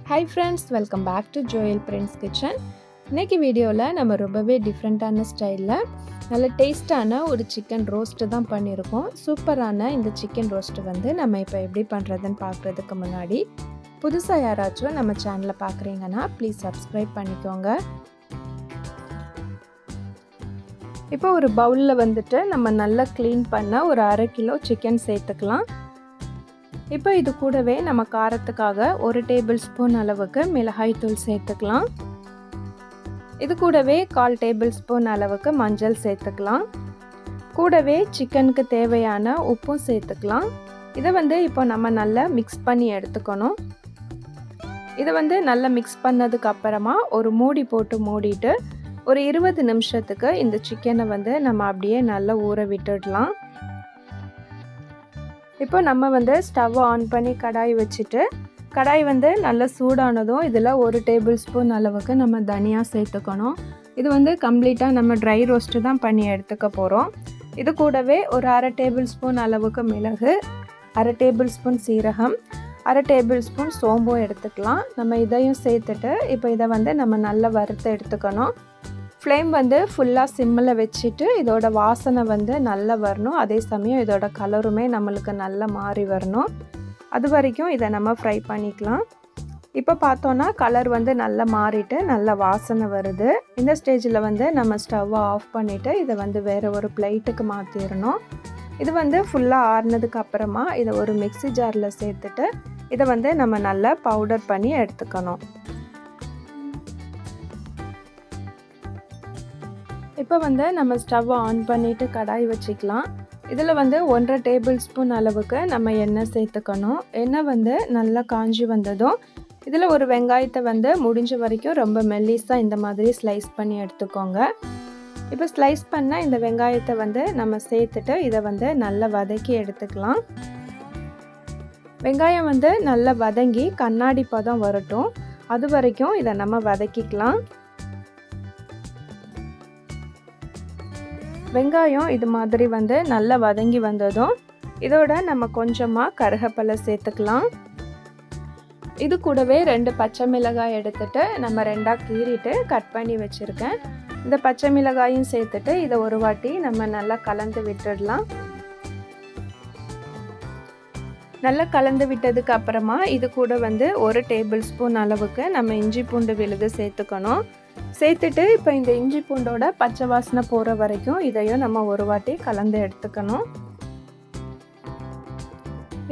Hi friends, welcome back to Joel Prince Kitchen. இன்னைக்கு வீடியோவில் நம்ம ரொம்பவே டிஃப்ரெண்ட்டான ஸ்டைலில் நல்ல டேஸ்டான ஒரு சிக்கன் ரோஸ்ட்டு தான் பண்ணியிருக்கோம். சூப்பரான இந்த சிக்கன் ரோஸ்ட்டு வந்து நம்ம இப்போ எப்படி பண்ணுறதுன்னு பார்க்குறதுக்கு முன்னாடி புதுசாக யாராச்சும் நம்ம சேனலை பார்க்குறீங்கன்னா ப்ளீஸ் சப்ஸ்கிரைப் பண்ணிக்கோங்க. இப்போ ஒரு பவுலில் வந்துட்டு நம்ம நல்லா க்ளீன் பண்ண ஒரு 1/2 கிலோ சிக்கன் சேர்த்துக்கலாம். இப்போ இது கூடவே நம்ம காரத்துக்காக 1 டேபிள் ஸ்பூன் அளவுக்கு மிளகாய்த்தூள் சேர்த்துக்கலாம். இது கூடவே 1/4 டேபிள் ஸ்பூன் அளவுக்கு மஞ்சள் சேர்த்துக்கலாம். கூடவே சிக்கனுக்கு தேவையான உப்பும் சேர்த்துக்கலாம். இதை வந்து இப்போ நம்ம நல்லா மிக்ஸ் பண்ணி எடுத்துக்கணும். இதை வந்து நல்லா மிக்ஸ் பண்ணதுக்கு அப்புறமா ஒரு மூடி போட்டு மூடிட்டு ஒரு 20 நிமிஷத்துக்கு இந்த சிக்கனை வந்து நம்ம அப்படியே நல்லா ஊற விட்டுடலாம். இப்போ நம்ம வந்து ஸ்டவ் ஆன் பண்ணி கடாய் வச்சுட்டு கடாய் வந்து நல்லா சூடானதும் இதில் 1 டேபிள் ஸ்பூன் அளவுக்கு நம்ம தனியா சேர்த்துக்கணும். இது வந்து கம்ப்ளீட்டாக நம்ம ட்ரை ரோஸ்ட்டு தான் பண்ணி எடுத்துக்க போகிறோம். இது கூடவே ஒரு 1/2 டேபிள் ஸ்பூன் அளவுக்கு மிளகு, 1/2 டேபிள் ஸ்பூன் சீரகம், 1/2 டேபிள் ஸ்பூன் சோம்பும் எடுத்துக்கலாம். நம்ம இதையும் சேர்த்துட்டு இப்போ இதை வந்து நம்ம நல்லா வறுத்து எடுத்துக்கணும். ஃப்ளேம் வந்து ஃபுல்லாக சிம்மில் வச்சுட்டு இதோட வாசனை வந்து நல்லா வரணும். அதே சமயம் இதோட கலருமே நம்மளுக்கு நல்லா மாறி வரணும். அது வரைக்கும் இதை நம்ம ஃப்ரை பண்ணிக்கலாம். இப்போ பார்த்தோன்னா கலர் வந்து நல்லா மாறிட்டு நல்ல வாசனை வருது. இந்த ஸ்டேஜில் வந்து நம்ம ஸ்டவ்வை ஆஃப் பண்ணிவிட்டு இதை வந்து வேறு ஒரு பிளேட்டுக்கு மாற்றிடணும். இது வந்து ஃபுல்லாக ஆறுனதுக்கு அப்புறமா இதை ஒரு மிக்ஸி ஜாரில் சேர்த்துட்டு இதை வந்து நம்ம நல்லா பவுடர் பண்ணி எடுத்துக்கணும். இப்போ வந்து நம்ம ஸ்டவ் ஆன் பண்ணிவிட்டு கடாய் வச்சுக்கலாம். இதில் வந்து 1/2 டேபிள் ஸ்பூன் அளவுக்கு நம்ம எண்ணெய் சேர்த்துக்கணும். எண்ணெய் வந்து நல்லா காஞ்சி வந்ததும் இதில் ஒரு வெங்காயத்தை வந்து முடிஞ்ச வரைக்கும் ரொம்ப மெல்லிஸாக இந்த மாதிரி ஸ்லைஸ் பண்ணி எடுத்துக்கோங்க. இப்போ ஸ்லைஸ் பண்ண இந்த வெங்காயத்தை வந்து நம்ம சேர்த்துட்டு இதை வந்து நல்லா வதக்கி எடுத்துக்கலாம். வெங்காயம் வந்து நல்லா வதங்கி கண்ணாடி பதம் வரட்டும். அது வரைக்கும் இதை நம்ம வதக்கிக்கலாம். வெங்காயம் இது மாதிரி வந்து நல்லா வதங்கி வந்ததும் இதோட நம்ம கொஞ்சமாக கருவேப்பிலை சேர்த்துக்கலாம். இது கூடவே 2 பச்சை மிளகாய் எடுத்துட்டு நம்ம 2ஆக கீறிட்டு கட் பண்ணி வச்சுருக்கேன். இந்த பச்சை மிளகாயும் சேர்த்துட்டு இதை ஒரு வாட்டி நம்ம நல்லா கலந்து விட்டுடலாம். நல்லா கலந்து விட்டதுக்கு அப்புறமா இது கூட வந்து 1 டேபிள் ஸ்பூன் அளவுக்கு நம்ம இஞ்சி பூண்டு விழுது சேர்த்துக்கணும். சேர்த்துட்டு இப்போ இந்த இஞ்சி பூண்டோட பச்சை வாசனை போகிற வரைக்கும் இதையும் நம்ம ஒரு வாட்டி கலந்து எடுத்துக்கணும்.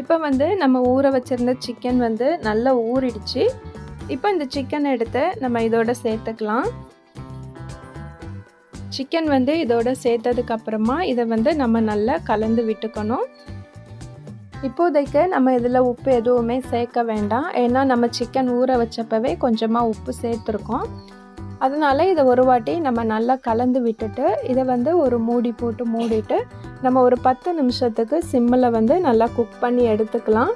இப்போ வந்து நம்ம ஊற வச்சுருந்த சிக்கன் வந்து நல்லா ஊறிடுச்சு. இப்போ இந்த சிக்கன் எடுத்து நம்ம இதோட சேர்த்துக்கலாம். சிக்கன் வந்து இதோட சேர்த்ததுக்கு அப்புறமா இதை வந்து நம்ம நல்லா கலந்து விட்டுக்கணும். இப்போதைக்கு நம்ம இதில் உப்பு எதுவுமே சேர்க்க வேண்டாம். ஏன்னா நம்ம சிக்கன் ஊற வச்சப்பவே கொஞ்சமாக உப்பு சேர்த்துருக்கோம். அதனால் இதை ஒரு வாட்டி நம்ம நல்லா கலந்து விட்டுட்டு இதை வந்து ஒரு மூடி போட்டு மூடிட்டு நம்ம ஒரு 10 நிமிஷத்துக்கு சிம்மில் வந்து நல்லா குக் பண்ணி எடுத்துக்கலாம்.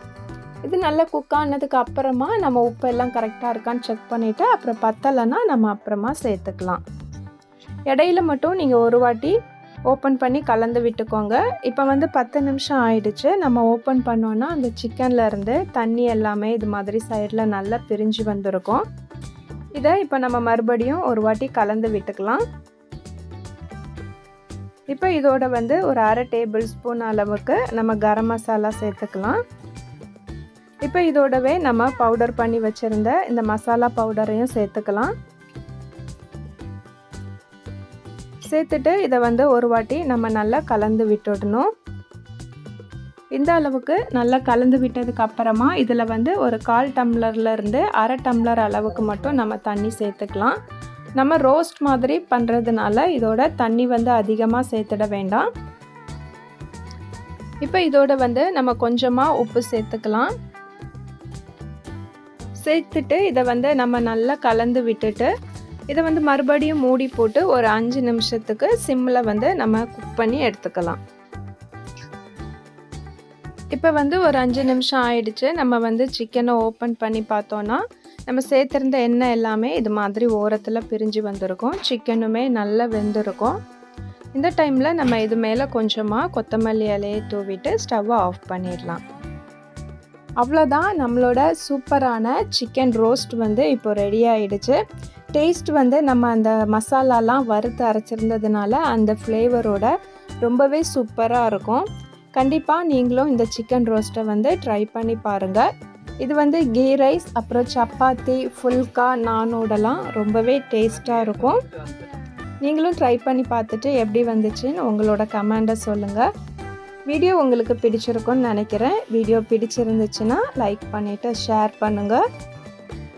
இது நல்லா குக் ஆனதுக்கு அப்புறமா நம்ம உப்பு எல்லாம் கரெக்டாக இருக்கான்னு செக் பண்ணிவிட்டு அப்புறம் பத்தலைன்னா நம்ம அப்புறமா சேர்த்துக்கலாம். இடையில மட்டும் நீங்கள் ஒரு வாட்டி ஓப்பன் பண்ணி கலந்து விட்டுக்கோங்க. இப்போ வந்து 10 நிமிஷம் ஆயிடுச்சு. நம்ம ஓப்பன் பண்ணோன்னா அந்த சிக்கன்லேருந்து தண்ணி எல்லாமே இது மாதிரி சைடில் நல்லா பிரிஞ்சு வந்திருக்கும். இதை இப்போ நம்ம மறுபடியும் ஒரு வாட்டி கலந்து விட்டுக்கலாம். இப்போ இதோட வந்து ஒரு 1/2 டேபிள் ஸ்பூன் அளவுக்கு நம்ம கரம் மசாலா சேர்த்துக்கலாம். இப்போ இதோடவே நம்ம பவுடர் பண்ணி வச்சுருந்த இந்த மசாலா பவுடரையும் சேர்த்துக்கலாம். சேர்த்துட்டு இதை வந்து ஒரு வாட்டி நம்ம நல்லா கலந்து விட்டுடணும். இந்த அளவுக்கு நல்லா கலந்து விட்டதுக்கு அப்புறமா இதில் வந்து ஒரு 1/4 டம்ளர்லேருந்து 1/2 டம்ளர் அளவுக்கு மட்டும் நம்ம தண்ணி சேர்த்துக்கலாம். நம்ம ரோஸ்ட் மாதிரி பண்ணுறதுனால இதோட தண்ணி வந்து அதிகமாக சேர்த்துட வேண்டாம். இப்போ இதோட வந்து நம்ம கொஞ்சமாக உப்பு சேர்த்துக்கலாம். சேர்த்துட்டு இதை வந்து நம்ம நல்லா கலந்து விட்டுட்டு இதை வந்து மறுபடியும் மூடி போட்டு ஒரு 5 நிமிஷத்துக்கு சிம்மில் வந்து நம்ம குக் பண்ணி எடுத்துக்கலாம். இப்போ வந்து ஒரு 5 நிமிஷம் ஆயிடுச்சு. நம்ம வந்து சிக்கனை ஓப்பன் பண்ணி பார்த்தோன்னா நம்ம சேர்த்துருந்த எண்ணெய் எல்லாமே இது மாதிரி ஓரத்தில் பிரிஞ்சு வந்திருக்கும். சிக்கனுமே நல்லா வெந்திருக்கும். இந்த டைமில் நம்ம இது மேலே கொஞ்சமாக கொத்தமல்லி இலையை தூவிட்டு ஸ்டவ்வை ஆஃப் பண்ணிடலாம். அவ்வளோதான், நம்மளோட சூப்பரான சிக்கன் ரோஸ்ட் வந்து இப்போ ரெடி ஆகிடுச்சு. டேஸ்ட் வந்து நம்ம அந்த மசாலாலாம் வறுத்து அரைச்சிருந்ததுனால அந்த ஃப்ளேவரோட ரொம்பவே சூப்பராக இருக்கும். கண்டிப்பாக நீங்களும் இந்த சிக்கன் ரோஸ்ட்டை வந்து ட்ரை பண்ணி பாருங்கள். இது வந்து கீ ரைஸ், அப்புறம் சப்பாத்தி, ஃபுல்கா, நானோடலாம் ரொம்பவே டேஸ்ட்டாக இருக்கும். நீங்களும் ட்ரை பண்ணி பார்த்துட்டு எப்படி வந்துச்சுன்னு உங்களோட கமெண்ட்டை சொல்லுங்கள். வீடியோ உங்களுக்கு பிடிச்சிருக்குன்னு நினைக்கிறேன். வீடியோ பிடிச்சிருந்துச்சுன்னா லைக் பண்ணிவிட்டு ஷேர் பண்ணுங்கள்.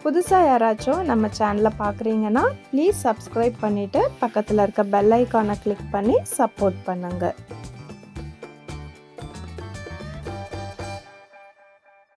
புதுசாக யாராச்சும் நம்ம சேனலை பார்க்குறீங்கன்னா ப்ளீஸ் சப்ஸ்கிரைப் பண்ணிவிட்டு பக்கத்தில் இருக்க பெல் ஐக்கானை கிளிக் பண்ணி சப்போர்ட் பண்ணுங்கள்.